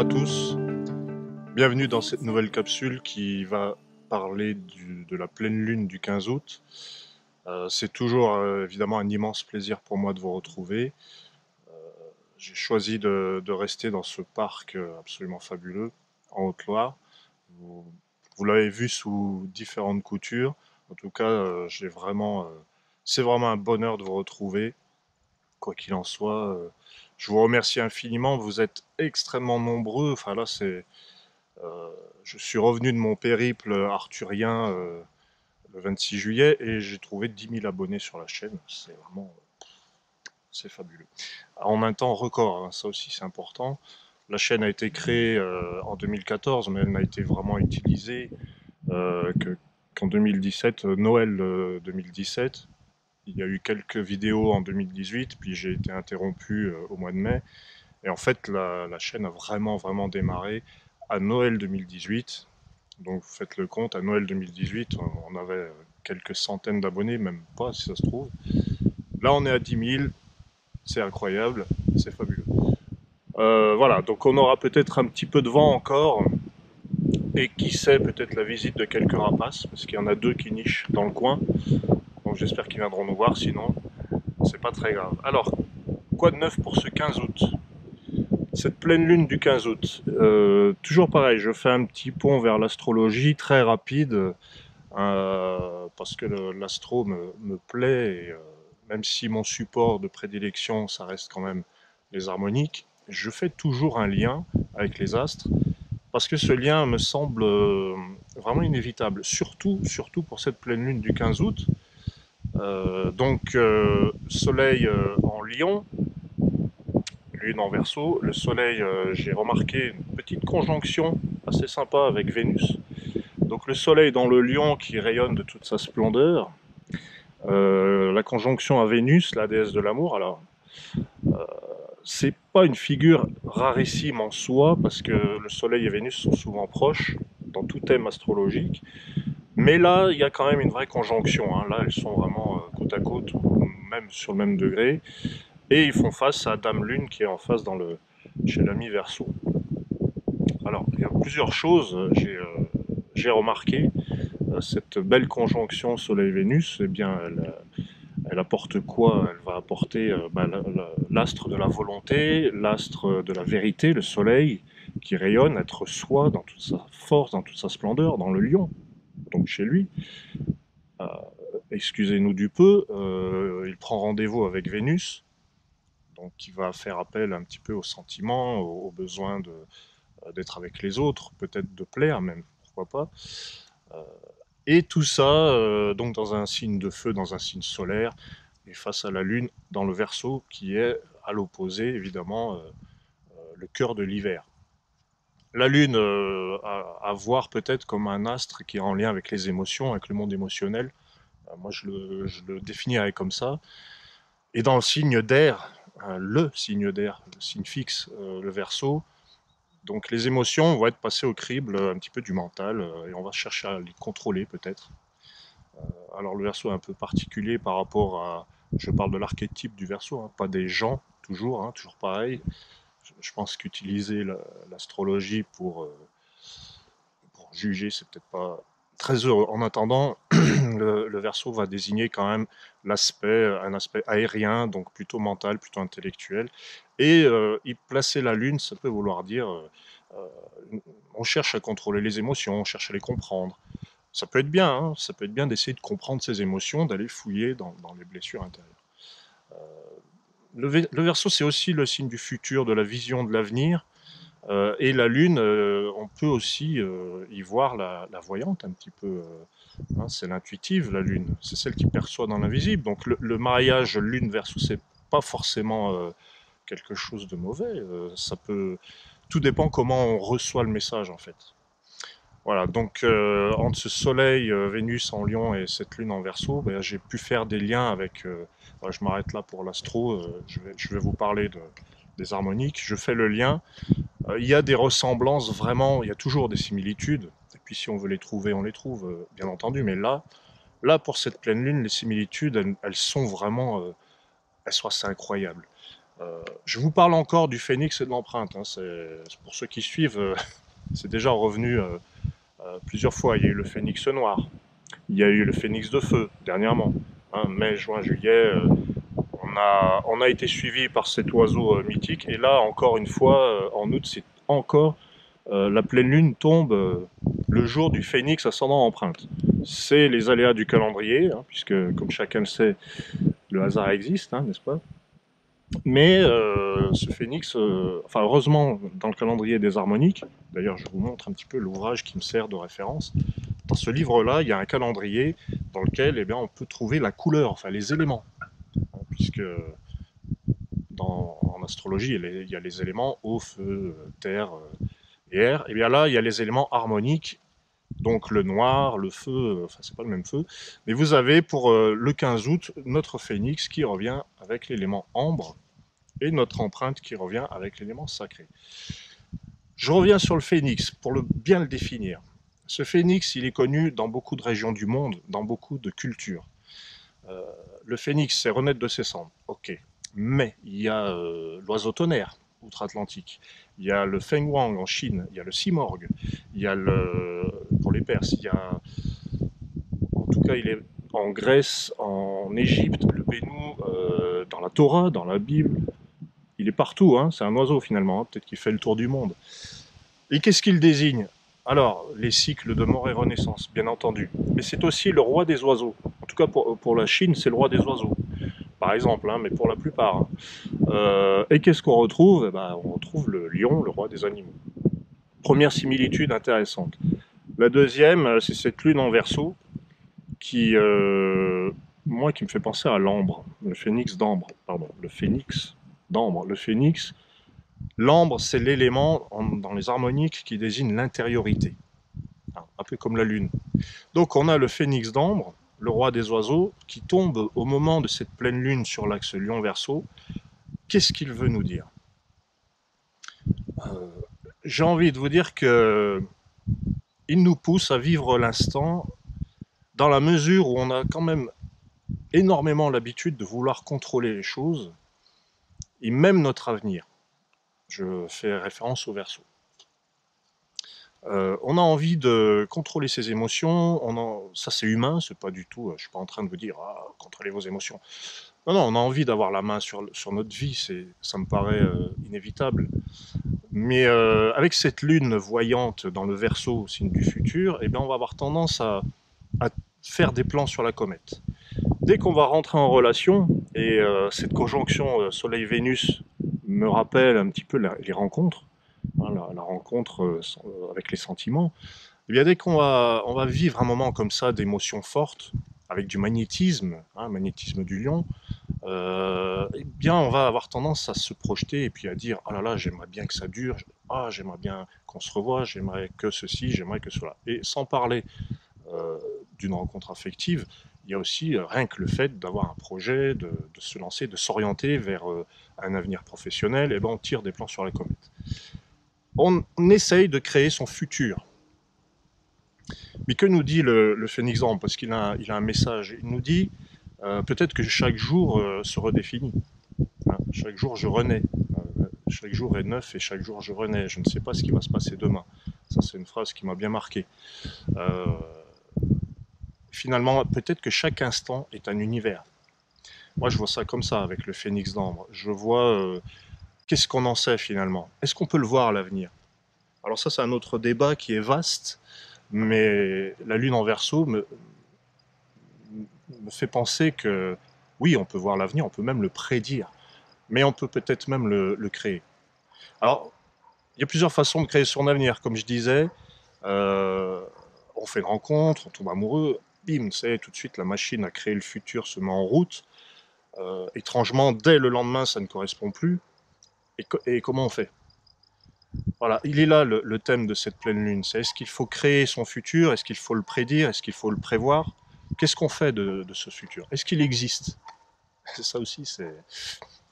à tous, bienvenue dans cette nouvelle capsule qui va parler de la pleine lune du 15 août. C'est toujours évidemment un immense plaisir pour moi de vous retrouver. J'ai choisi de rester dans ce parc absolument fabuleux en Haute-Loire. Vous l'avez vu sous différentes coutures. En tout cas, c'est vraiment un bonheur de vous retrouver. Quoi qu'il en soit, je vous remercie infiniment. Vous êtes extrêmement nombreux. Enfin là, euh, je suis revenu de mon périple arthurien le 26 juillet et j'ai trouvé 10 000 abonnés sur la chaîne. C'est fabuleux. En un temps record, hein, ça aussi c'est important. La chaîne a été créée en 2014, mais elle n'a été vraiment utilisée qu'en 2017, Noël 2017. Il y a eu quelques vidéos en 2018, puis j'ai été interrompu au mois de mai. Et en fait, la chaîne a vraiment démarré à Noël 2018. Donc vous faites le compte, à Noël 2018, on avait quelques centaines d'abonnés, même pas si ça se trouve. Là, on est à 10 000, c'est incroyable, c'est fabuleux. Voilà, donc on aura peut-être un petit peu de vent encore, et qui sait, peut-être la visite de quelques rapaces, parce qu'il y en a deux qui nichent dans le coin. Donc j'espère qu'ils viendront nous voir, sinon c'est pas très grave. Alors, quoi de neuf pour ce 15 août? Cette pleine lune du 15 août, toujours pareil, je fais un petit pont vers l'astrologie très rapide, parce que l'astro me plaît, et même si mon support de prédilection, ça reste quand même les harmoniques, je fais toujours un lien avec les astres, parce que ce lien me semble vraiment inévitable, surtout pour cette pleine lune du 15 août. Soleil en Lion, lune en Verseau, le soleil, j'ai remarqué une petite conjonction assez sympa avec Vénus. Donc le soleil dans le Lion qui rayonne de toute sa splendeur, la conjonction à Vénus, la déesse de l'amour. Alors, c'est pas une figure rarissime en soi, parce que le soleil et Vénus sont souvent proches dans tout thème astrologique. Mais là, il y a quand même une vraie conjonction, hein. Là, elles sont vraiment côte à côte, ou même sur le même degré. Et ils font face à Dame Lune qui est en face chez l'ami Verseau. Alors, il y a plusieurs choses, j'ai remarqué. Cette belle conjonction Soleil-Vénus, eh bien, elle apporte quoi? Elle va apporter l'astre de la volonté, l'astre de la vérité, le soleil qui rayonne, être soi dans toute sa force, dans toute sa splendeur, dans le lion, donc chez lui. Euh, Excusez-nous du peu, il prend rendez-vous avec Vénus, donc qui va faire appel un petit peu aux sentiments, au besoin d'être avec les autres, peut-être de plaire même, pourquoi pas. Euh, et tout ça, donc dans un signe de feu, dans un signe solaire, et face à la Lune dans le Verseau, qui est à l'opposé, évidemment, le cœur de l'hiver. La Lune, à voir peut-être comme un astre qui est en lien avec les émotions, avec le monde émotionnel. Moi, je le définirais comme ça. Et dans le signe d'air, le signe d'air, le signe fixe, le Verseau, donc les émotions vont être passées au crible un petit peu du mental, et on va chercher à les contrôler peut-être. Alors le Verseau est un peu particulier par rapport à, je parle de l'archétype du Verseau, hein, pas des gens toujours, hein, toujours pareil. Je pense qu'utiliser l'astrologie pour juger, c'est peut-être pas très heureux. En attendant, le Verseau va désigner quand même un aspect aérien, donc plutôt mental, plutôt intellectuel. Et y placer la Lune, ça peut vouloir dire on cherche à contrôler les émotions, on cherche à les comprendre. Ça peut être bien, hein, ça peut être bien d'essayer de comprendre ses émotions, d'aller fouiller dans les blessures intérieures. Le Verseau, c'est aussi le signe du futur, de la vision de l'avenir. Et la Lune, on peut aussi y voir la voyante un petit peu. Hein, c'est l'intuitive, la Lune. C'est celle qui perçoit dans l'invisible. Donc le mariage Lune-Verseau, c'est pas forcément quelque chose de mauvais. Tout dépend comment on reçoit le message en fait. Voilà, donc entre ce Soleil, Vénus en Lion et cette Lune en Verseau, ben, j'ai pu faire des liens avec. Je m'arrête là pour l'astro. Je vais vous parler des harmoniques. Je fais le lien. Il y a des ressemblances vraiment. Il y a toujours des similitudes. Et puis si on veut les trouver, on les trouve, bien entendu. Mais là pour cette pleine Lune, les similitudes, elles sont vraiment, elles sont assez incroyables. Je vous parle encore du phénix et de l'empreinte, hein. Pour ceux qui suivent, c'est déjà revenu plusieurs fois. Il y a eu le phénix noir, il y a eu le phénix de feu dernièrement, hein, mai, juin, juillet. On a été suivi par cet oiseau mythique, et là encore une fois, en août, c'est encore la pleine lune tombe le jour du phénix ascendant empreinte. C'est les aléas du calendrier, hein, puisque comme chacun le sait, le hasard existe, hein, n'est-ce pas? Mais ce phénix, enfin heureusement dans le calendrier des harmoniques, d'ailleurs je vous montre un petit peu l'ouvrage qui me sert de référence. Dans ce livre-là, il y a un calendrier dans lequel eh bien, on peut trouver la couleur, enfin les éléments, hein, puisque en astrologie il y a les éléments eau, feu, terre et air. Et bien là, il y a les éléments harmoniques. Donc le noir, le feu, enfin c'est pas le même feu, mais vous avez pour le 15 août notre phénix qui revient avec l'élément ambre, et notre empreinte qui revient avec l'élément sacré. Je reviens sur le phénix pour bien le définir. Ce phénix, il est connu dans beaucoup de régions du monde, dans beaucoup de cultures. Le phénix, c'est renaître de ses cendres, ok. Mais il y a l'oiseau tonnerre, outre-Atlantique. Il y a le Feng Wang en Chine, il y a le Simorgue, il y a pour les Perses, il y a, en tout cas, il est en Grèce, en Égypte, le Bénou, dans la Torah, dans la Bible. Il est partout, hein, c'est un oiseau finalement, hein, peut-être qu'il fait le tour du monde. Et qu'est-ce qu'il désigne? Alors, les cycles de mort et renaissance, bien entendu. Mais c'est aussi le roi des oiseaux. En tout cas, pour la Chine, c'est le roi des oiseaux. Par exemple, hein, mais pour la plupart. Hein. Et qu'est-ce qu'on retrouve? On retrouve le lion, le roi des animaux. Première similitude intéressante. La deuxième, c'est cette lune en Verseau qui, moi, qui me fait penser à l'ambre, le phénix d'ambre, pardon, le phénix d'ambre, le phénix. L'ambre, c'est l'élément dans les harmoniques qui désigne l'intériorité, un peu comme la lune. Donc on a le phénix d'ambre, le roi des oiseaux, qui tombe au moment de cette pleine lune sur l'axe Lion-Verseau. Qu'est-ce qu'il veut nous dire? J'ai envie de vous dire que il nous pousse à vivre l'instant dans la mesure où on a quand même énormément l'habitude de vouloir contrôler les choses et même notre avenir. Je fais référence au Verseau. On a envie de contrôler ses émotions, ça c'est humain, c'est pas du tout, je suis pas en train de vous dire contrôlez vos émotions. Non, non, on a envie d'avoir la main sur notre vie, ça me paraît inévitable. Mais avec cette lune voyante dans le Verseau, signe du futur, eh bien, on va avoir tendance à faire des plans sur la comète. Dès qu'on va rentrer en relation, et cette conjonction Soleil-Vénus me rappelle un petit peu les rencontres, hein, la rencontre avec les sentiments, et bien dès qu'on va vivre un moment comme ça d'émotions fortes, avec du magnétisme, hein, magnétisme du lion, eh bien on va avoir tendance à se projeter et puis à dire ah là là j'aimerais bien que ça dure, j'aimerais bien qu'on se revoie, j'aimerais que ceci, j'aimerais que cela. Et sans parler d'une rencontre affective, il y a aussi rien que le fait d'avoir un projet, de se lancer, de s'orienter vers un avenir professionnel, et ben on tire des plans sur la comète. On essaye de créer son futur. Mais que nous dit le Phénix d'Ambre? Parce qu'il a un message. Il nous dit peut-être que chaque jour se redéfinit. Hein, chaque jour je renais. Chaque jour est neuf et chaque jour je renais. Je ne sais pas ce qui va se passer demain. Ça, c'est une phrase qui m'a bien marqué. Finalement, peut-être que chaque instant est un univers. Moi, je vois ça comme ça avec le Phénix d'Ambre. Je vois qu'est-ce qu'on en sait finalement. Est-ce qu'on peut le voir à l'avenir? Alors ça, c'est un autre débat qui est vaste, mais la Lune en Verseau me fait penser que oui, on peut voir l'avenir, on peut même le prédire, mais on peut peut-être même le créer. Alors, il y a plusieurs façons de créer son avenir. Comme je disais, on fait une rencontre, on tombe amoureux, bim, c'est tout de suite la machine à créer le futur se met en route. Étrangement, dès le lendemain, ça ne correspond plus. Et comment on fait? Voilà, il est là le thème de cette pleine lune. C'est est-ce qu'il faut créer son futur? Est-ce qu'il faut le prédire? Est-ce qu'il faut le prévoir? Qu'est-ce qu'on fait de ce futur? Est-ce qu'il existe? Ça aussi, c'est...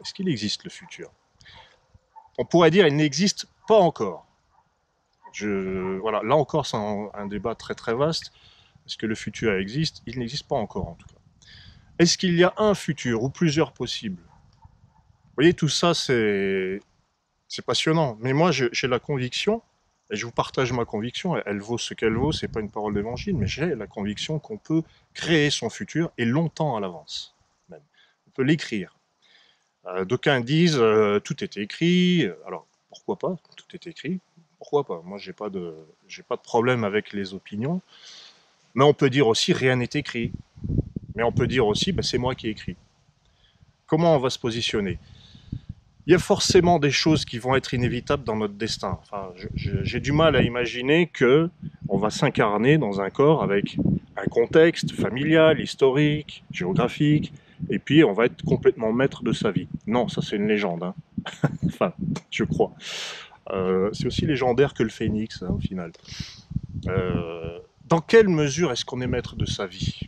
Est-ce qu'il existe le futur? On pourrait dire il n'existe pas encore. Voilà, là encore, c'est un débat très très vaste. Est-ce que le futur existe? Il n'existe pas encore en tout cas. Est-ce qu'il y a un futur ou plusieurs possibles? voyez, tout ça, c'est passionnant. Mais moi, j'ai la conviction, et je vous partage ma conviction, elle vaut ce qu'elle vaut, c'est pas une parole d'évangile, mais j'ai la conviction qu'on peut créer son futur et longtemps à l'avance, même. On peut l'écrire. D'aucuns disent tout est écrit. Alors pourquoi pas? Tout est écrit. Pourquoi pas? Moi, j'ai pas de problème avec les opinions. Mais on peut dire aussi rien n'est écrit. Mais on peut dire aussi c'est moi qui ai écrit. Comment on va se positionner? Il y a forcément des choses qui vont être inévitables dans notre destin. Enfin, j'ai du mal à imaginer que on va s'incarner dans un corps avec un contexte familial, historique, géographique, et puis on va être complètement maître de sa vie. Non, ça c'est une légende. Hein. Enfin, je crois. C'est aussi légendaire que le phénix, hein, au final. Dans quelle mesure est-ce qu'on est maître de sa vie?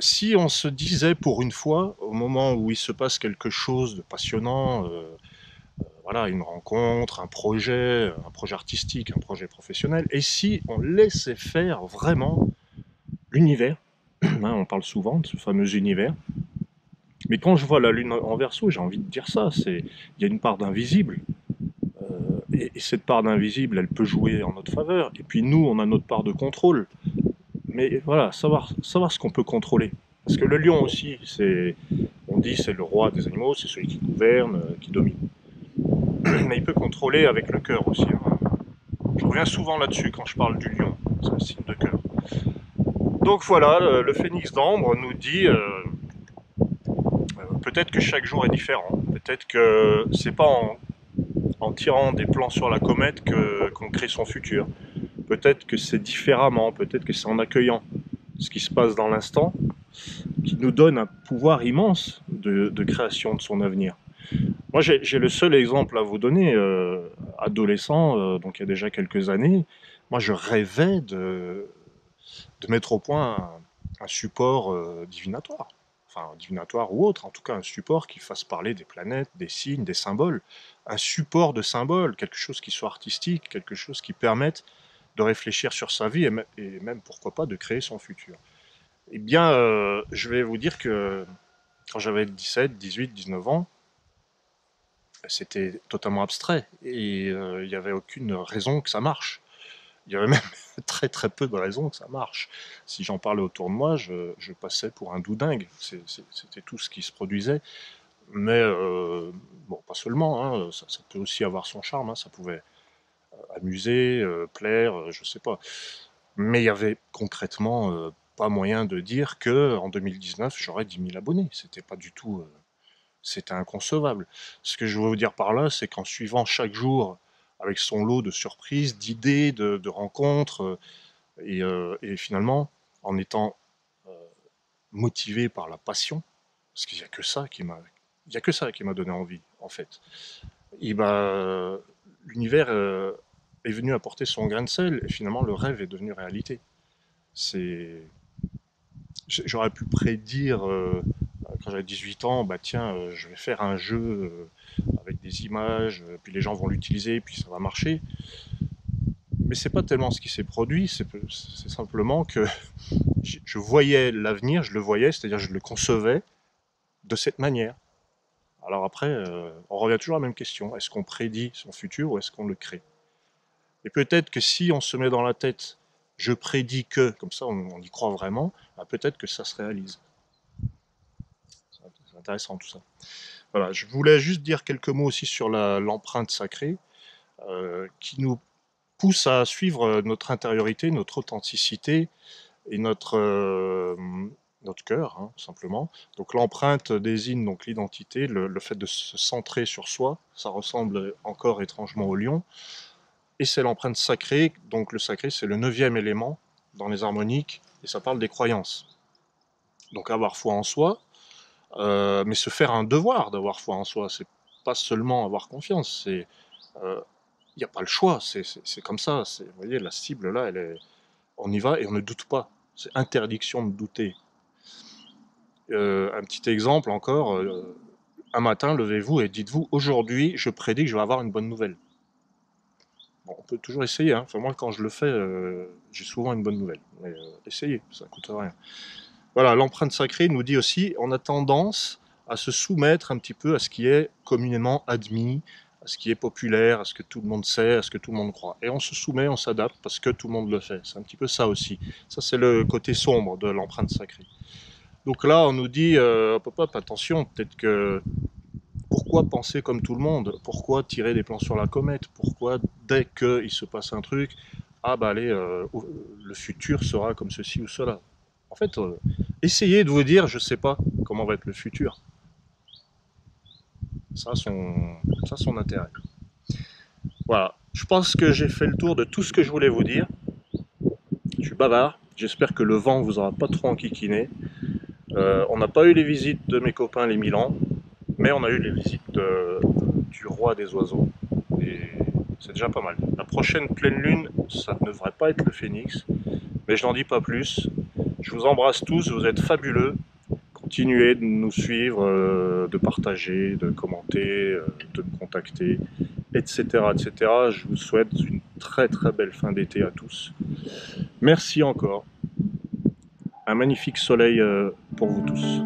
Si on se disait pour une fois, au moment où il se passe quelque chose de passionnant, voilà, une rencontre, un projet artistique, un projet professionnel, et si on laissait faire vraiment l'univers, hein, on parle souvent de ce fameux univers, mais quand je vois la Lune en Verseau, j'ai envie de dire ça, il y a une part d'invisible, et cette part d'invisible, elle peut jouer en notre faveur, et puis nous, on a notre part de contrôle, mais voilà, savoir ce qu'on peut contrôler. Parce que le lion aussi, on dit c'est le roi des animaux, c'est celui qui gouverne, qui domine. Mais il peut contrôler avec le cœur aussi. Hein. Je reviens souvent là-dessus quand je parle du lion, c'est un signe de cœur. Donc voilà, le phénix d'ambre nous dit peut-être que chaque jour est différent. Peut-être que c'est pas en tirant des plans sur la comète qu'on crée son futur. Peut-être que c'est différemment, peut-être que c'est en accueillant ce qui se passe dans l'instant qui nous donne un pouvoir immense de création de son avenir. Moi, j'ai le seul exemple à vous donner, adolescent, donc il y a déjà quelques années, moi je rêvais de mettre au point un support divinatoire, enfin divinatoire ou autre, en tout cas un support qui fasse parler des planètes, des signes, des symboles, un support de symboles, quelque chose qui soit artistique, quelque chose qui permette de réfléchir sur sa vie et même pourquoi pas de créer son futur. Eh bien, je vais vous dire que quand j'avais 17, 18, 19 ans, c'était totalement abstrait et il n'y avait aucune raison que ça marche. Il y avait même très très peu de raisons que ça marche. Si j'en parlais autour de moi, je passais pour un doudingue. C'était tout ce qui se produisait. Mais bon, pas seulement, hein, ça peut aussi avoir son charme, hein, ça pouvait amuser, plaire, je sais pas. Mais il y avait concrètement pas moyen de dire que en 2019 j'aurais 10 000 abonnés. C'était pas du tout, c'était inconcevable. Ce que je veux vous dire par là, c'est qu'en suivant chaque jour avec son lot de surprises, d'idées, de rencontres, et finalement en étant euh, motivé par la passion, parce qu'il n'y a que ça qui m'a, il y a que ça qui m'a donné envie en fait. Et ben l'univers est venu apporter son grain de sel et finalement le rêve est devenu réalité. C'est J'aurais pu prédire quand j'avais 18 ans, bah tiens, je vais faire un jeu avec des images, puis les gens vont l'utiliser, puis ça va marcher. Mais c'est pas tellement ce qui s'est produit, c'est simplement que je voyais l'avenir, je le voyais, c'est-à-dire je le concevais de cette manière. Alors après, on revient toujours à la même question. Est-ce qu'on prédit son futur ou est-ce qu'on le crée? Et peut-être que si on se met dans la tête, je prédis que, comme ça on y croit vraiment, bah peut-être que ça se réalise. C'est intéressant tout ça. Voilà, je voulais juste dire quelques mots aussi sur l'empreinte sacrée, qui nous pousse à suivre notre intériorité, notre authenticité et notre cœur, hein, simplement. Donc l'empreinte désigne donc l'identité, le fait de se centrer sur soi. Ça ressemble encore étrangement au lion. Et c'est l'empreinte sacrée. Donc le sacré, c'est le 9e élément dans les harmoniques, et ça parle des croyances. Donc avoir foi en soi, mais se faire un devoir d'avoir foi en soi. C'est pas seulement avoir confiance, c'est il n'y a pas le choix, c'est comme ça. Vous voyez, la cible là, on y va et on ne doute pas. C'est interdiction de douter. Un petit exemple encore, un matin, levez-vous et dites-vous, aujourd'hui, je prédis que je vais avoir une bonne nouvelle. Bon, on peut toujours essayer, hein. Enfin, moi, quand je le fais, j'ai souvent une bonne nouvelle. Mais essayez, ça ne coûte rien. Voilà, l'empreinte sacrée nous dit aussi, on a tendance à se soumettre un petit peu à ce qui est communément admis, à ce qui est populaire, à ce que tout le monde sait, à ce que tout le monde croit. Et on se soumet, on s'adapte parce que tout le monde le fait. C'est un petit peu ça aussi. Ça, c'est le côté sombre de l'empreinte sacrée. Donc là, on nous dit, hop, hop, hop, attention, peut-être que pourquoi penser comme tout le monde? Pourquoi tirer des plans sur la comète? Pourquoi, dès qu'il se passe un truc, ah bah allez, le futur sera comme ceci ou cela? En fait, essayez de vous dire, je sais pas comment va être le futur. Ça a son intérêt. Voilà, je pense que j'ai fait le tour de tout ce que je voulais vous dire. Je suis bavard, j'espère que le vent vous aura pas trop enquiquiné. On n'a pas eu les visites de mes copains les Milan, mais on a eu les visites du roi des oiseaux. Et c'est déjà pas mal. La prochaine pleine lune, ça ne devrait pas être le phénix, mais je n'en dis pas plus. Je vous embrasse tous, vous êtes fabuleux. Continuez de nous suivre, de partager, de commenter, de me contacter, etc., etc. Je vous souhaite une très très belle fin d'été à tous. Merci encore. Un magnifique soleil pour vous tous.